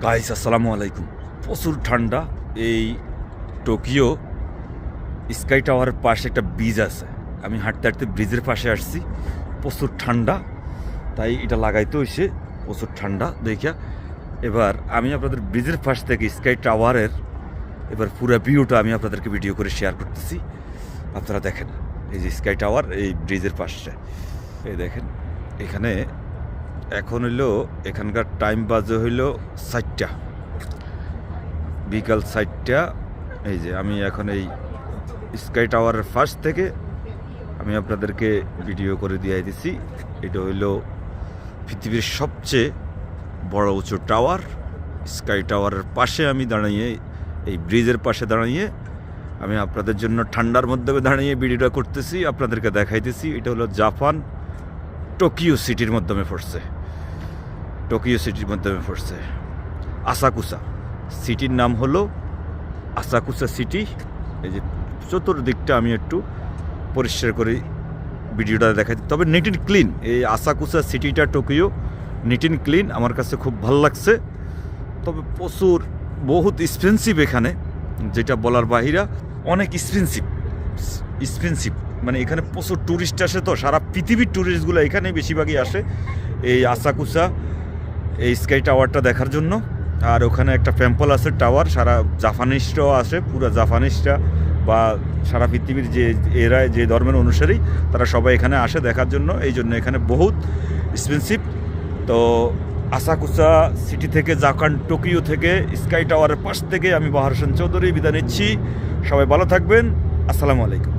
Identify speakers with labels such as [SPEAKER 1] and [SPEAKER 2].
[SPEAKER 1] Guys আসসালামু আলাইকুম। প্রচুর ঠান্ডা। এই টোকিও স্কাই টাওয়ারের পাশে একটা ব্রিজ আছে, আমি হাঁটতে হাঁটতে ব্রিজের পাশে আসছি। প্রচুর ঠান্ডা, তাই এটা লাগাইতে হয়েছে। প্রচুর ঠান্ডা দেখিয়া এবার আমি আপনাদের ব্রিজের পাশ থেকে স্কাই টাওয়ারের এবার পুরো ভিউটা আমি আপনাদেরকে ভিডিও করে শেয়ার করতেছি। আপনারা দেখেন এই যে স্কাই টাওয়ার, এই ব্রিজের পাশে এই দেখেন। এখানে এখন হইলো এখানকার টাইম বাজে হইলো 4টা, বিকাল 4টা। এই যে আমি এখন এই স্কাই টাওয়ারের ফার্স্ট থেকে আমি আপনাদেরকে ভিডিও করে দিয়ে দিছি। এটা হইলো পৃথিবীর সবচেয়ে বড় উঁচু টাওয়ার। স্কাই টাওয়ারের পাশে আমি দাঁড়িয়ে, এই ব্রিজের পাশে দাঁড়িয়ে আমি আপনাদের জন্য ঠান্ডার মধ্যে দাঁড়িয়ে ভিডিওটা করতেছি, আপনাদেরকে দেখাইতেছি। এটা হলো জাপান টোকিও সিটির মাধ্যমে পড়ছে, টোকিও সিটির মাধ্যমে পড়ছে আসাকুসা সিটির নাম হলো আসাকুসা সিটি। এই যে চতুর্দিকটা আমি একটু পরিষ্কার করে ভিডিওটা দেখাই। তবে নিট অ্যান্ড ক্লিন এই আসাকুসা সিটিটা, টোকিও নিট অ্যান্ড ক্লিন, আমার কাছে খুব ভালো লাগছে। তবে প্রচুর বহুত এক্সপেন্সিভ এখানে, যেটা বলার বাহিরা। অনেক এক্সপেন্সিভ মানে এখানে প্রচুর ট্যুরিস্ট আসে, তো সারা পৃথিবীর ট্যুরিস্টগুলো এখানে বেশিরভাগই আসে এই আসাকুসা এই স্কাই টাওয়ারটা দেখার জন্য। আর ওখানে একটা টেম্পল আছে টাওয়ার, সারা জাপানিজরাও আসে, পুরো জাপানিজরা বা সারা পৃথিবীর এরা যে ধর্মের অনুসারী তারা সবাই এখানে আসে দেখার জন্য। এই জন্য এখানে বহুত এক্সপেন্সিভ। তো আসাকুসা সিটি থেকে, জাপান টোকিও থেকে, স্কাই টাওয়ারের পাশ থেকে আমি বাহার হোসেন চৌধুরী বিদায় নিচ্ছি। সবাই ভালো থাকবেন। আসসালামু আলাইকুম।